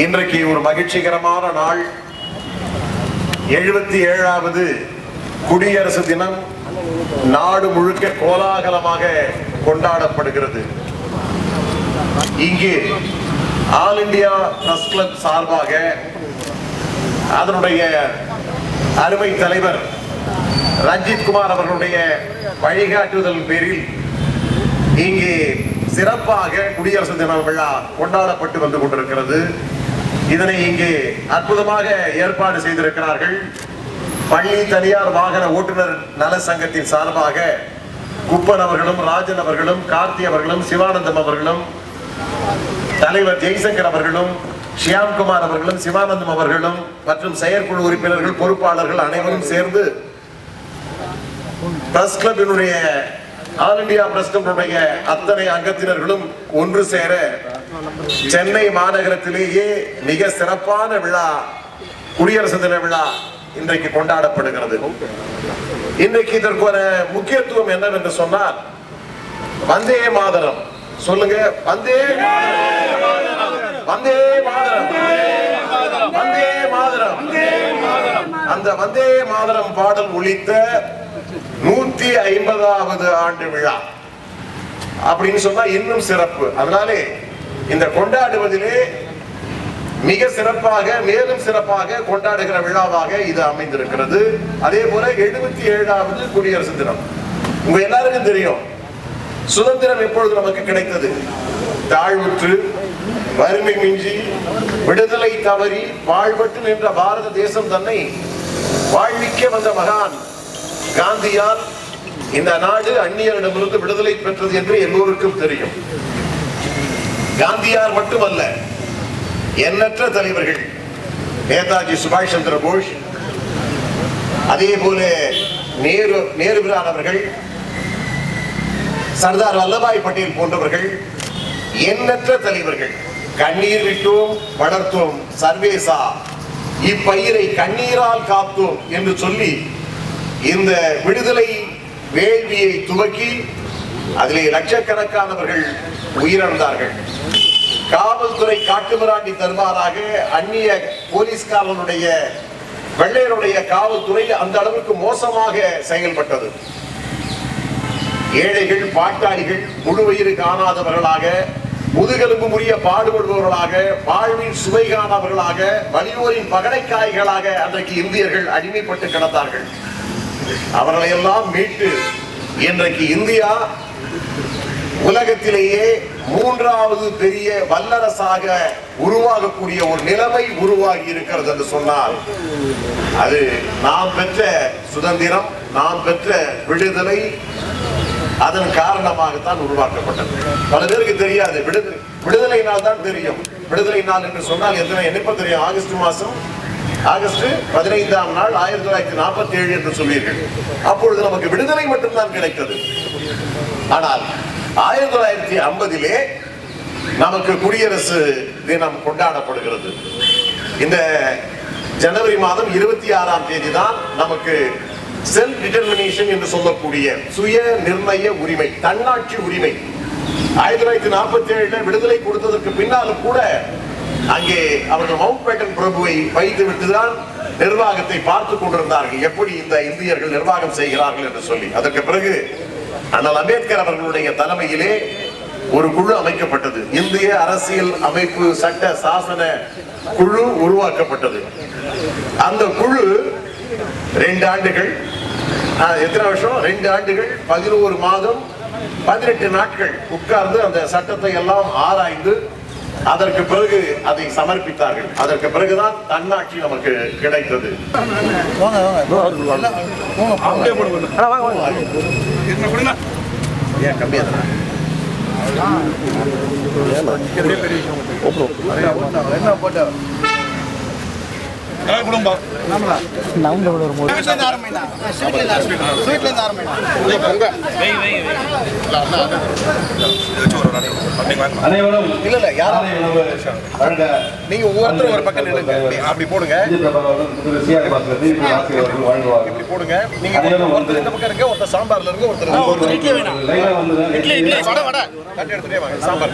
இன்றைக்கு ஒரு மகிழ்ச்சிகரமான நாள். 77வது குடியரசு தினம் நாடு முழுக்க கோலாகலமாக கொண்டாடப்படுகிறது. இங்கே ஆல் இந்தியா பிரஸ் கிளப் சார்பாக அதனுடைய அருமை தலைவர் ரஞ்சித் குமார் அவர்களுடைய வழிகாட்டுதல் பேரில் இங்கே சிறப்பாக குடியரசு தின விழா கொண்டாடப்பட்டு வந்து கொண்டிருக்கிறது. இதனை இங்கே அற்புதமாக ஏற்பாடு செய்திருக்கிறார்கள். பள்ளி தனியார் வாகன ஓட்டுநர் நல சங்கத்தின் சார்பாக குப்பன் அவர்களும், ராஜன் அவர்களும், கார்த்தி அவர்களும், சிவானந்தம் அவர்களும், தலைவர் ஜெய்சங்கர் அவர்களும், ஷியாம்குமார் அவர்களும், சிவானந்தம் அவர்களும் மற்றும் செயற்குழு உறுப்பினர்கள், பொறுப்பாளர்கள் அனைவரும் சேர்ந்து பிரஸ் கிளப்பினுடைய ஆல் இந்தியா பிரஸ் கிளப்பினுடைய அத்தனை அங்கத்தினர்களும் ஒன்று சேர சென்னை மாநகரத்திலேயே மிக சிறப்பான விழா, குடியரசு தின விழா இன்றைக்கு கொண்டாடப்படுகிறது. இன்றைக்கு இதற்கு ஒரு முக்கியத்துவம் என்னவென்று சொன்னால், வந்தே மாதரம் சொல்லுங்க, வந்தே வந்தே மாதரம், வந்தே மாதரம். அந்த வந்தே மாதரம் பாடல் ஒலித்த 150வது ஆண்டு விழா அப்படின்னு சொன்னா இன்னும் சிறப்பு. அதனாலே இந்த கொண்டாடுவதிலே மிக சிறப்பாக, மேலும் சிறப்பாக கொண்டாடுகிற விழாவாக இது அமைந்திருக்கிறது. அதே போல 77வது குடியரசு தினம். உங்க எல்லாருக்கும் தெரியும், சுதந்திரம் எப்பொழுது நமக்கு கிடைத்தது? தாழ்வுற்று, வறுமை மிஞ்சி, விடுதலை தவறி வாழ்வற்று நின்ற பாரத தேசம் தன்னை வாழ்விக்க வந்த மகான் காந்தியால் இந்த நாடு அந்நியரிடமிருந்து விடுதலை பெற்றது என்று எல்லோருக்கும் தெரியும். காந்தியார் மட்டுமல்ல, எண்ணற்ற தலைவர்கள், நேதாஜி சுபாஷ் சந்திர போஸ், அதே போல நேருபிரான் அவர்கள், சர்தார் வல்லபாய் பட்டேல் போன்றவர்கள், எண்ணற்ற தலைவர்கள் கண்ணீர் விட்டோம் வளர்த்தோம் சர்வேசா, இப்பயிரை கண்ணீரால் காத்தோம் என்று சொல்லி இந்த விடுதலை வேள்வியை துவக்கி அதிலே லட்சக்கணக்கானவர்கள் உயிரிழந்தார்கள். காவல்துறை காட்டுமிராண்டி தருமாறாக அந்நிய போலீஸ்காரனுடைய, வெள்ளையருடைய காவல்துறை அந்த அளவுக்கு மோசமாக செயல்பட்டது. ஏழைகள், பாட்டாளிகள் முழுவயிறு காணாதவர்களாக, முதுகெலும்பு முறிய பாடுபடுபவர்களாக, வாழ்வின் சுவை காணவர்களாக, வலியோரின் பகடைக்காய்களாக அன்றைக்கு இந்தியர்கள் அடிமைப்பட்டு கிடந்தார்கள். அவர்களை எல்லாம் மீட்டு இன்றைக்கு இந்தியா உலகத்திலேயே 3வது பெரிய வல்லரசாக உருவாகக்கூடிய ஒரு நிலைமை உருவாகி இருக்கிறது என்று சொன்னால், அது நாம் பெற்ற சுதந்திரம், நாம் பெற்ற விடுதலை, அதன் காரணமாகத்தான் உருவாக்கப்பட்டது. பல பேருக்கு தெரியாது, விடுதலை நாள் தான் தெரியும். விடுதலை நாள் என்று சொன்னால் எப்ப தெரியும்? ஆகஸ்ட் 15ஆம் நாள் 1947 என்று சொல்வீர்கள். அப்பொழுது நமக்கு விடுதலை மட்டும்தான் கிடைத்தது. ஆனால் 1950 நமக்கு குடியரசு தினம் கொண்டாடப்படுகிறது. இந்த ஜனவரி மாதம் 26ஆம் தேதி தான் நமக்கு செல்ஃப் டிட்டர்மினேஷன் என்று சொல்லக்கூடிய சுய நிர்ணய உரிமை, தன்னாட்சி உரிமை. 1947 விடுதலை கொடுத்ததற்கு பின்னாலும் கூட அங்கே அவர்கள் மவுண்ட் பேட்டன் பிரபுவை வைத்து விட்டுதான் நிர்வாகத்தை பார்த்துக் கொண்டிருந்தார்கள், எப்படி இந்த இந்தியர்கள் நிர்வாகம் செய்கிறார்கள் என்று சொல்லி. அதற்கு பிறகு அண்ணல் அம்பேத்கர் அவர்களுடைய தலைமையிலே ஒரு குழு அமைக்கப்பட்டது. இந்திய அரசியல் அமைப்பு சட்ட சாசன குழு உருவாக்கப்பட்டது. அந்த குழு 2 ஆண்டுகள், எத்தனை வருஷம்? 2 ஆண்டுகள் 11 மாதம் 18 நாட்கள் உட்கார்ந்து அந்த சட்டத்தை எல்லாம் ஆராய்ந்து அதற்கு பிறகு அதை சமர்ப்பித்தார்கள். அதற்கு பிறகுதான் தன்னாட்சி நமக்கு கிடைத்தது. நீங்க ஒவ்வொருத்தரும் ஒரு பக்கம் நில்லுங்க, அப்படி போடுங்க, இப்படி போடுங்க. நீங்க ஒருத்தர் இந்த பக்கம் இருக்க, ஒருத்தர் சாம்பார்ல இருக்க, ஒருத்தர் இட்லி வேணும், இட்லி வடை வடை தட்டி எடுத்துட்டே வாங்க. சாம்பார்